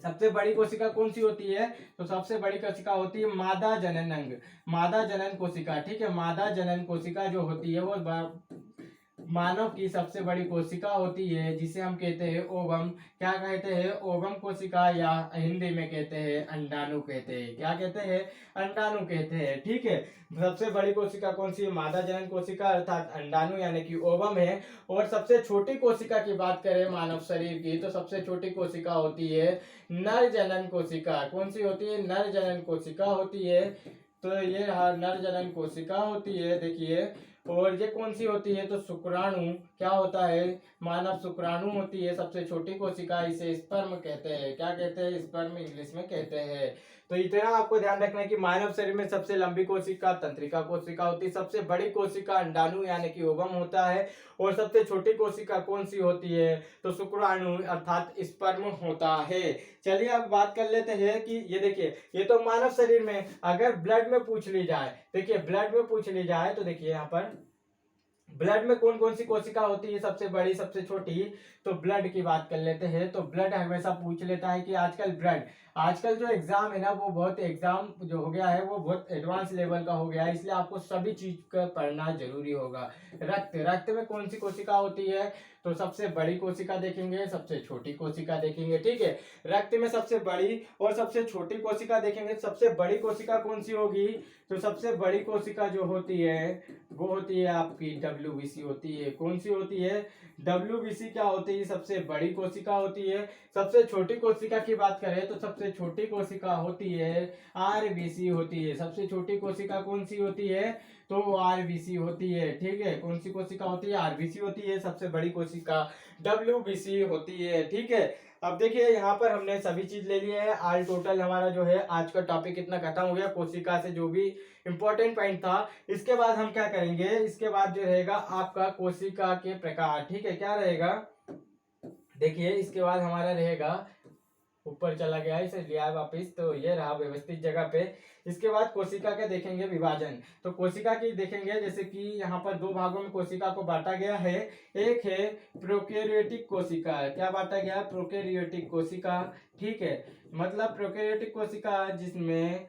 सबसे बड़ी कोशिका कौन सी होती है, तो सबसे बड़ी कोशिका होती है मादा जनन अंग, मादा जनन कोशिका। ठीक है, मादा जनन कोशिका जो होती है वो मानव की सबसे बड़ी कोशिका होती है, जिसे हम कहते हैं ओवम। क्या कहते हैं, ओवम कोशिका, या हिंदी में कहते हैं अंडाणु कहते हैं। क्या कहते हैं, अंडाणु कहते हैं। ठीक है, सबसे बड़ी कोशिका कौन सी है, मादा जनन कोशिका अर्थात अंडाणु यानी कि ओवम है। और सबसे छोटी कोशिका की बात करें मानव शरीर की, तो सबसे छोटी कोशिका होती है नर जनन कोशिका। कौन सी होती है, नर जनन कोशिका होती है। तो ये नर जनन कोशिका होती है, देखिए। और ये कौन सी होती है, तो शुक्राणु। क्या होता है, मानव शुक्राणु होती है सबसे छोटी कोशिका, इसे स्पर्म कहते हैं। क्या कहते हैं, स्पर्म इंग्लिश में कहते हैं। तो इतना आपको ध्यान रखना है कि मानव शरीर में सबसे लंबी कोशिका तंत्रिका कोशिका होती है, सबसे बड़ी कोशिका अंडाणु यानी कि ओवम होता है, और सबसे छोटी कोशिका कौन सी होती है, तो शुक्राणु अर्थात स्पर्म होता है। चलिए अब बात कर लेते हैं कि ये देखिए, ये तो मानव शरीर में, अगर ब्लड में पूछ ली जाए, देखिए ब्लड में पूछ ली जाए तो देखिए यहाँ पर ब्लड में कौन कौन सी कोशिका होती है सबसे बड़ी सबसे छोटी, तो ब्लड की बात कर लेते हैं। तो ब्लड हमेशा पूछ लेता है कि आजकल जो एग्जाम है ना, वो बहुत एग्जाम जो हो गया है वो बहुत एडवांस लेवल का हो गया है, इसलिए आपको सभी चीज का पढ़ना जरूरी होगा। रक्त में कौन सी कोशिका होती है, तो सबसे बड़ी कोशिका देखेंगे, सबसे छोटी कोशिका देखेंगे। ठीक है, रक्त में सबसे बड़ी और सबसे छोटी कोशिका देखेंगे। सबसे बड़ी कोशिका कौन सी होगी, तो सबसे बड़ी कोशिका जो होती है वो होती है आपकी WBC होती है। कौन सी होती है, WBC क्या होती है, सबसे बड़ी कोशिका होती है। सबसे छोटी कोशिका की बात करें तो सबसे छोटी कोशिका होती है RBC होती है। सबसे छोटी कोशिका कौन सी होती है, तो RBC होती है। ठीक है, कौन सी कोशिका होती है, RBC होती है। सबसे बड़ी कोशिका WBC होती है। ठीक है, अब देखिए यहाँ पर हमने सभी चीज ले लिए है। ऑल टोटल हमारा जो है आज का टॉपिक इतना खत्म हो गया, कोशिका से जो भी इंपॉर्टेंट पॉइंट था। इसके बाद हम क्या करेंगे, इसके बाद जो रहेगा आपका कोशिका के प्रकार। ठीक है, क्या रहेगा, देखिए इसके बाद हमारा रहेगा, ऊपर चला गया है इसे लिया है वापिस, तो ये रहा व्यवस्थित जगह पे। इसके बाद कोशिका का देखेंगे विभाजन। तो कोशिका की देखेंगे, जैसे कि यहाँ पर दो भागों में कोशिका को बांटा गया है। एक है प्रोकैरियोटिक कोशिका। क्या बांटा गया, प्रोकैरियोटिक कोशिका। ठीक है, मतलब प्रोकैरियोटिक कोशिका जिसमें,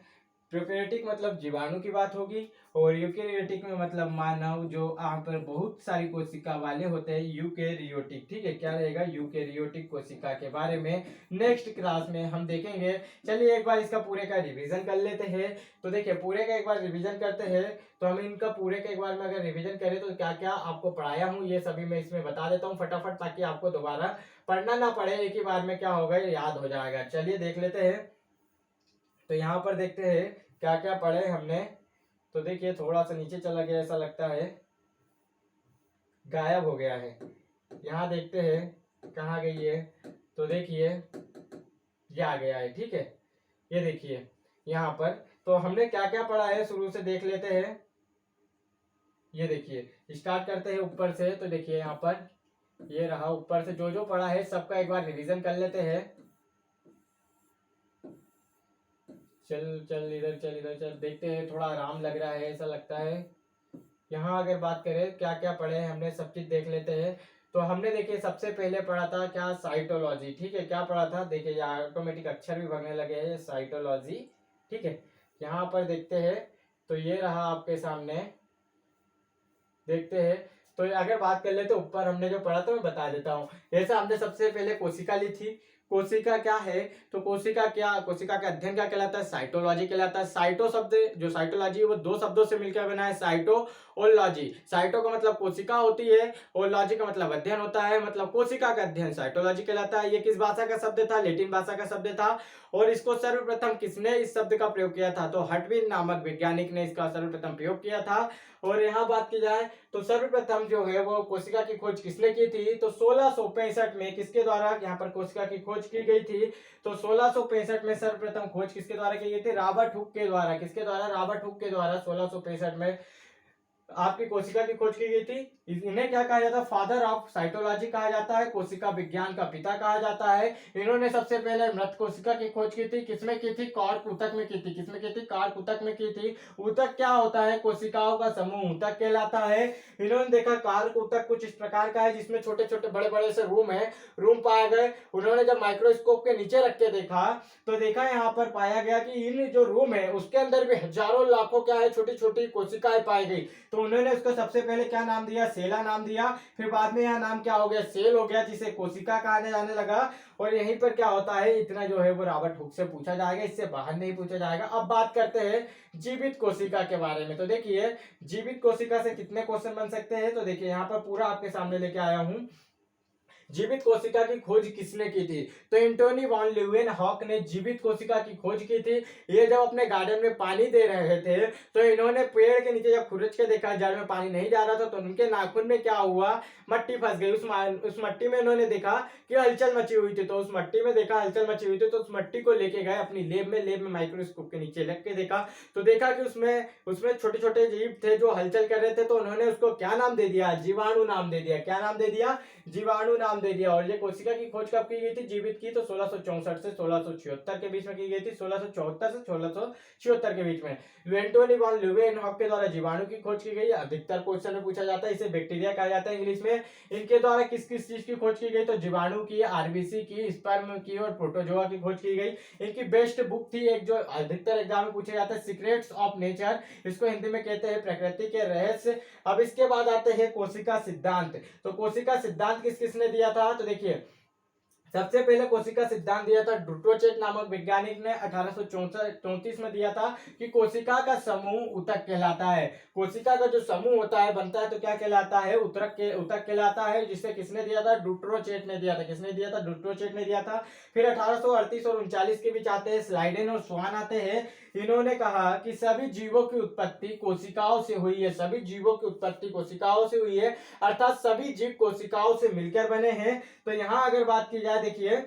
प्रोकैरियोटिक मतलब जीवाणु की बात होगी, और यूकैरियोटिक में मतलब मानव, जो यहाँ पर बहुत सारी कोशिका वाले होते हैं, यूकैरियोटिक। ठीक है, क्या रहेगा, यूकैरियोटिक कोशिका के बारे में नेक्स्ट क्लास में हम देखेंगे। चलिए एक बार इसका पूरे का रिवीजन कर लेते हैं। तो देखिए पूरे का एक बार रिवीजन करते हैं, तो हम इनका पूरे का एक बार में अगर रिवीजन करें तो क्या क्या आपको पढ़ाया हूँ ये सभी मैं इसमें बता देता हूँ फटाफट, ताकि आपको दोबारा पढ़ना ना पड़े, एक ही बार में क्या होगा, याद हो जाएगा। चलिए देख लेते हैं। तो यहाँ पर देखते हैं क्या क्या पढ़े हमने। तो देखिए थोड़ा सा नीचे चला गया, ऐसा लगता है गायब हो गया है। यहाँ देखते हैं कहाँ गई है, तो देखिए ये आ गया है। ठीक है, ये देखिए यहाँ पर। तो हमने क्या क्या पढ़ा है शुरू से देख लेते हैं। ये देखिए स्टार्ट करते हैं ऊपर से। तो देखिए यहाँ पर ये रहा, ऊपर से जो जो पढ़ा है सबका एक बार रिवीजन कर लेते हैं। चल चल इधर चल, इधर चल, देखते हैं थोड़ा आराम लग रहा है ऐसा लगता है। यहाँ अगर बात करें क्या क्या पढ़े हैं हमने, सब चीज देख लेते हैं। तो हमने देखिए सबसे पहले पढ़ा था क्या, साइटोलॉजी। ठीक है, क्या पढ़ा था, देखिए यहाँ ऑटोमेटिक अक्षर भी भरने लगे हैं, साइटोलॉजी। ठीक है, यहाँ पर देखते हैं। तो ये रहा आपके सामने, देखते हैं। तो अगर बात कर ले तो ऊपर हमने जो पढ़ा था मैं बता देता हूँ। जैसे हमने सबसे पहले कोशिका ली थी। कोशिका क्या है, तो कोशिका का अध्ययन क्या कहलाता है, साइटोलॉजी कहलाता है। साइटो शब्द, जो साइटोलॉजी है वो दो शब्दों से मिलकर बना है, साइटो और लॉजी। साइटो का मतलब कोशिका होती है और लॉजी का मतलब अध्ययन होता है, मतलब कोशिका का अध्ययन साइटोलॉजी कहलाता है। ये किस भाषा का शब्द था, लैटिन भाषा का शब्द था। और इसको सर्वप्रथम किसने इस शब्द का प्रयोग किया था, तो हटविन नामक वैज्ञानिक ने इसका सर्वप्रथम प्रयोग किया था। और यहाँ बात की जाए तो सर्वप्रथम जो है वो कोशिका की खोज किसने की थी, तो 1665 में किसके द्वारा यहाँ पर कोशिका की खोज की गई थी। तो 1665 में सर्वप्रथम खोज किसके द्वारा की गई थी, रॉबर्ट हुक के द्वारा। किसके द्वारा, रॉबर्ट हुक के द्वारा 1665 में आपकी कोशिका की खोज की गई थी। इन्हें क्या कहा जाता है, फादर ऑफ साइटोलॉजी कहा जाता है, कोशिका विज्ञान का पिता कहा जाता है। इन्होंने सबसे पहले मृत कोशिका की खोज की थी, किसमें की थी, कॉर्क ऊतक में की थी। किसमें की थी, कॉर्क ऊतक में की थी। ऊतक क्या होता है, कोशिकाओं का समूह ऊतक कहलाता है। इन्होंने देखा कॉर्क ऊतक कुछ इस प्रकार का है जिसमें छोटे छोटे बड़े बड़े से रूम है, रूम पाए गए। उन्होंने जब माइक्रोस्कोप के नीचे रख के देखा तो देखा यहाँ पर पाया गया कि इन जो रूम है उसके अंदर भी हजारों लाखों क्या है, छोटी छोटी कोशिकाएं पाई गई। तो उन्होंने उसको सबसे पहले क्या नाम दिया, सेला नाम दिया। फिर बाद में यह नाम क्या हो गया, सेल हो गया, जिसे कोशिका कहने जाने लगा। और यहीं पर क्या होता है, इतना जो है वो रॉबर्ट हुक से पूछा जाएगा, इससे बाहर नहीं पूछा जाएगा। अब बात करते हैं जीवित कोशिका के बारे में। तो देखिए जीवित कोशिका से कितने क्वेश्चन बन सकते हैं, तो देखिए यहाँ पर पूरा आपके सामने लेके आया हूं। जीवित कोशिका की खोज किसने की थी, तो एंटोनी वॉन ल्यूवेनहॉक ने जीवित कोशिका की खोज की थी। ये जब अपने गार्डन में पानी दे रहे थे तो इन्होंने पेड़ के नीचे जब खुरच के देखा जड़ में पानी नहीं जा रहा था, तो उनके नाखून में क्या हुआ, मट्टी फंस गई। उस मट्टी में इन्होंने देखा कि हलचल मची हुई थी। तो उस मट्टी में देखा हलचल मची हुई थी, तो उस मट्टी को लेके गए अपनी लेब में माइक्रोस्कोप के नीचे लग के देखा। तो देखा कि उसमें उसमें छोटे छोटे जीव थे जो हलचल कर रहे थे। तो उन्होंने उसको क्या नाम दे दिया, जीवाणु नाम दे दिया। क्या नाम दे दिया, जीवाणु नाम दे दिया। और ये कोशिका की खोज कब की गई थी जीवित की, तो 1664 से 1676 के बीच में की गई थी। 1674 से 1676 के बीच में एंटोनी वॉन ल्यूवेनहॉक के द्वारा जीवाणु की खोज की गई। अधिकतर क्वेश्चन में पूछा जाता है, इसे बैक्टीरिया कहा जाता है इंग्लिश में। इनके द्वारा किस किस चीज की खोज की गई, तो जीवाणु की, आरबीसी की, स्पर्म की और प्रोटोजोआ की खोज की गई। इनकी बेस्ट बुक थी एक जो अधिकतर एग्जाम में पूछा जाता है, सीक्रेट्स ऑफ नेचर। इसको हिंदी में कहते हैं प्रकृति के रहस्य। अब इसके बाद आते हैं कोशिका सिद्धांत। तो कोशिका सिद्धांत किस किसने दिया था, तो देखिए सबसे पहले कोशिका सिद्धांत दिया था ड्रूटोचेट नामक वैज्ञानिक ने 1834 में दिया था कि कोशिका का समूह ऊतक कहलाता है। कोशिका का जो समूह होता है बनता है तो क्या कहलाता है, ऊतक कहलाता है, जिसे किसने दिया था, ड्रूटोचेट ने दिया था। किसने दिया था, ड्रूटोचेट ने दिया था। फिर 1838 और 39 के बीच आते हैं स्लाइडेन और स्वान आते हैं। इन्होंने कहा कि सभी जीवों की उत्पत्ति कोशिकाओं से हुई है, सभी जीवों की उत्पत्ति कोशिकाओं से हुई है, अर्थात सभी जीव कोशिकाओं से मिलकर बने हैं। तो यहाँ अगर बात की जाए, देखिए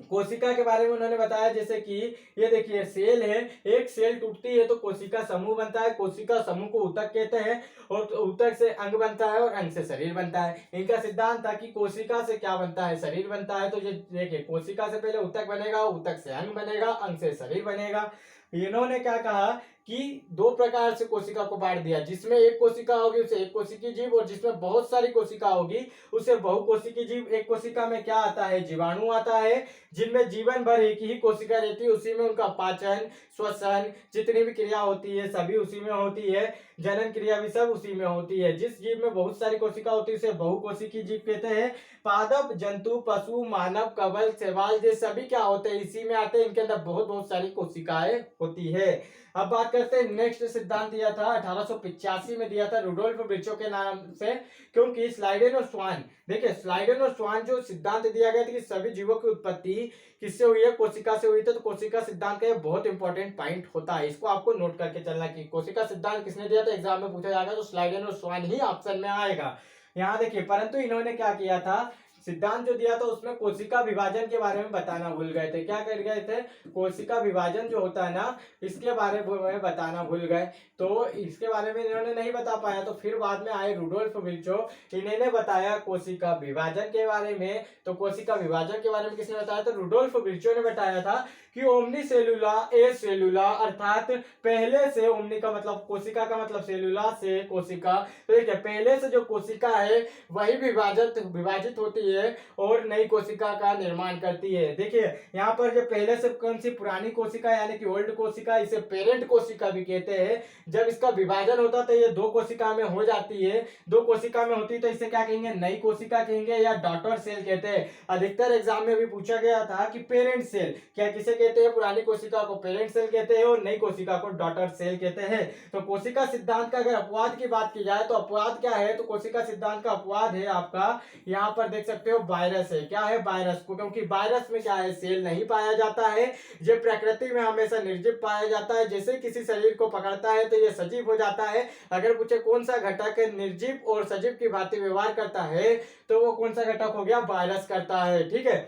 कोशिका के बारे में उन्होंने बताया, जैसे कि ये देखिए सेल है, एक सेल टूटती है तो कोशिका समूह बनता है, कोशिका समूह को ऊतक कहते हैं, और ऊतक से अंग बनता है और अंग से शरीर बनता है। इनका सिद्धांत था कि कोशिका से क्या बनता है, शरीर बनता है। तो ये देखिए कोशिका से पहले ऊतक बनेगा, ऊतक से अंग बनेगा, अंग से शरीर बनेगा। इन्होंने क्या कहा कि दो प्रकार से कोशिका को बांट दिया, जिसमें एक कोशिका होगी उसे एक कोशिकीय जीव, और जिसमें बहुत सारी कोशिका होगी उसे बहुकोशिकीय जीव। एक कोशिका में क्या आता है, जीवाणु आता है, जिनमें जीवन भर एक ही कोशिका रहती है, उसी में उनका पाचन, श्वसन, जितनी भी क्रिया होती है सभी उसी में होती है, जनन क्रिया भी सब उसी में होती है। जिस जीव में बहुत सारी कोशिका होती है उसे बहुकोशिकीय जीव कहते हैं। पादप, जंतु, पशु, मानव, कवल, शैवाल, ये सभी क्या होते हैं, इसी में आते हैं। इनके अंदर बहुत बहुत सारी कोशिकाएं होती है। अब बात करते हैं नेक्स्ट सिद्धांत दिया था 1885 में, दिया था रुडोल्फ विर्चो के नाम से, क्योंकि स्लाइडेन और स्वान, देखिए स्लाइडेन और स्वान जो सिद्धांत दिया गया था कि सभी जीवों की उत्पत्ति किससे हुई है, कोशिका से हुई थी, तो कोशिका सिद्धांत का बहुत इंपॉर्टेंट पॉइंट होता है, इसको आपको नोट करके चलना कि कोशिका सिद्धांत किसने दिया था, एग्जाम में पूछा जाएगा तो स्लाइडेन और स्वान ही ऑप्शन में आएगा। यहाँ देखिए, परंतु इन्होंने क्या किया था, सिद्धांत जो दिया था उसमें कोशिका विभाजन के बारे में बताना भूल गए थे। क्या कर गए थे, कोशिका विभाजन जो होता है ना, इसके बारे में बताना भूल गए, तो इसके बारे में इन्होंने नहीं बता पाया। तो फिर बाद में आए रुडोल्फ विर्चो, इन्होंने बताया कोशिका विभाजन के बारे में। तो कोशिका विभाजन के बारे में किसने बताया, तो रुडोल्फ विर्चो ने बताया था कि ओमनी सेलुला ए सेलुला, अर्थात पहले से, ओमनी का मतलब कोशिका का मतलब सेलुला से कोशिका, तो देखिए पहले से जो कोशिका है वही विभाजित होती है और नई कोशिका का निर्माण करती है। देखिए यहाँ पर जो पहले से कौन सी पुरानी कोशिका यानी कि ओल्ड कोशिका, इसे पेरेंट कोशिका भी कहते हैं। जब इसका विभाजन होता तो ये दो कोशिका में हो जाती है, दो कोशिका में होती तो इसे क्या कहेंगे, नई कोशिका कहेंगे या डॉटर सेल कहते हैं। अधिकतर एग्जाम में भी पूछा गया था कि पेरेंट सेल क्या किसे कहते हैं, पुरानी कोशिका को पेरेंट सेल कहते हैं और नई कोशिका को डॉटर सेल कहते हैं। तो कोशिका सिद्धांत का अगर अपवाद की बात की जाए तो अपवाद क्या है, तो कोशिका सिद्धांत का अपवाद है आपका, यहाँ पर देख सकते हो वायरस है। क्या है, वायरस को, क्योंकि वायरस में क्या है, सेल नहीं पाया जाता है, ये प्रकृति में हमेशा निर्जीव पाया जाता है। जैसे किसी शरीर को पकड़ता है तो ये सजीव हो जाता है। अगर पूछे कौन सा घटक निर्जीव और सजीव की भांति व्यवहार करता है तो वो कौन सा घटक हो गया, वायरस करता है। ठीक है,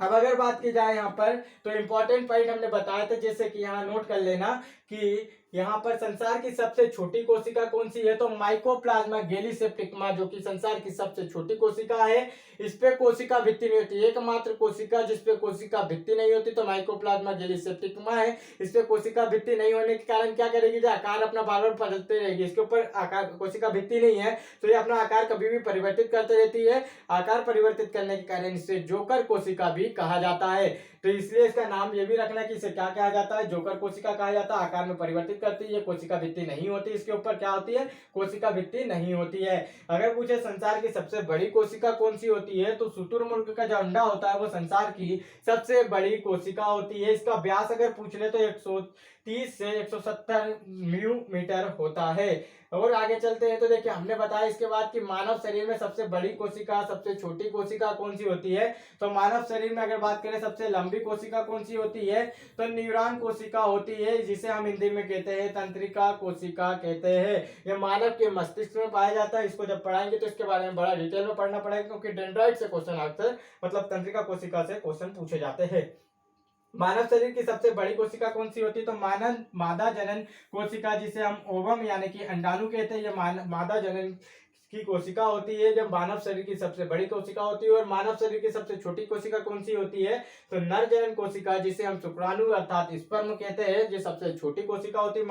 अब अगर बात की जाए यहाँ पर तो इंपॉर्टेंट पॉइंट हमने बताया था, जैसे कि यहाँ नोट कर लेना कि यहाँ पर संसार की सबसे छोटी कोशिका कौन सी है, तो माइकोप्लाज्मा गैलीसेप्टिकमा, जो कि संसार की सबसे छोटी कोशिका है। इस पे कोशिका भित्ति नहीं होती, एकमात्र कोशिका जिसपे कोशिका भित्ति नहीं होती तो माइकोप्लाज्मा गैलीसेप्टिकमा है। इस पे कोशिका भित्ति नहीं होने के कारण क्या करेगी, जो आकार अपना बार बार बदलते रहेगी, इसके ऊपर आकार कोशिका भित्ति नहीं है तो ये अपना आकार कभी भी परिवर्तित करते रहती है। आकार परिवर्तित करने के कारण इसे जोकर कोशिका भी कहा जाता है। तो इसलिए इसका नाम ये भी रखना कि इसे क्या कहा जाता है, जोकर कोशिका कहा जाता है। आकार में परिवर्तित करती है, कोशिका भित्ति नहीं होती, इसके ऊपर क्या होती है, कोशिका भित्ति नहीं होती है। अगर पूछे संसार की सबसे बड़ी कोशिका कौन सी होती है, तो शुतुरमुर्ग का जो अंडा होता है वो संसार की सबसे बड़ी कोशिका होती है। इसका व्यास अगर पूछ ले तो 130 से 170 मिलीमीटर होता है। और आगे चलते हैं तो देखिए हमने बताया इसके बाद कि मानव शरीर में सबसे बड़ी कोशिका, सबसे छोटी कोशिका कौन सी होती है, तो मानव शरीर में अगर बात करें सबसे लंबी कोशिका कौन सी होती है, तो न्यूरॉन कोशिका होती है, जिसे हम हिंदी में कहते हैं तंत्रिका कोशिका कहते हैं। यह मानव के मस्तिष्क में पाया जाता है। इसको जब पढ़ाएंगे तो इसके बारे में बड़ा डिटेल में पढ़ना पड़ेगा, क्योंकि डेंड्राइट से क्वेश्चन अक्सर मतलब तंत्रिका कोशिका से क्वेश्चन पूछे जाते हैं। मानव शरीर की सबसे बड़ी कोशिका कौन सी होती है, तो मादा जनन कोशिका, जिसे हम ओवम यानी कि अंडाणु कहते हैं, ये मादा जनन की कोशिका होती है, जब मानव शरीर की सबसे बड़ी कोशिका होती है। और मानव शरीर की सबसे छोटी कोशिका कौन सी होती है, तो नर जनन कोशिका, जिसे हम शुक्राणु अर्थात स्पर्म कहते हैं, जो सबसे छोटी कोशिका होती है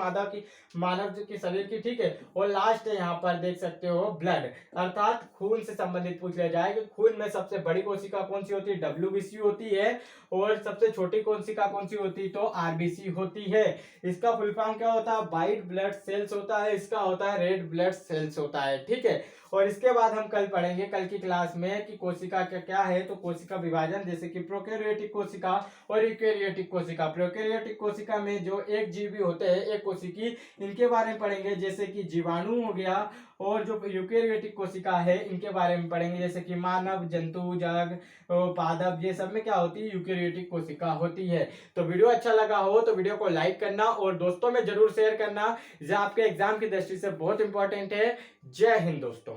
मानव की शरीर की। ठीक है, और लास्ट है यहाँ पर देख सकते हो ब्लड, अर्थात खून से संबंधित पूछ लिया जाए कि खून में सबसे बड़ी कोशिका कौन सी होती है, WBC होती है। और सबसे छोटी कोशिका कौन सी होती है, तो RBC होती है। इसका फुल फॉर्म क्या होता है, व्हाइट ब्लड सेल्स होता है, इसका होता है रेड ब्लड सेल्स होता है। ठीक है, और इसके बाद हम कल पढ़ेंगे कल की क्लास में कि कोशिका क्या क्या है, तो कोशिका विभाजन, जैसे कि प्रोकैरियोटिक कोशिका और यूकैरियोटिक कोशिका। प्रोकैरियोटिक कोशिका में जो एक जीवी होते हैं, एक कोशिकी, इनके बारे में पढ़ेंगे, जैसे कि जीवाणु हो गया। और जो यूकैरियोटिक कोशिका है इनके बारे में पढ़ेंगे, जैसे कि मानव, जंतु, जग, पादप, ये सब में क्या होती है, यूकैरियोटिक कोशिका होती है। तो वीडियो अच्छा लगा हो तो वीडियो को लाइक करना और दोस्तों में जरूर शेयर करना, जो आपके एग्जाम की दृष्टि से बहुत इंपॉर्टेंट है। जय हिंद दोस्तों।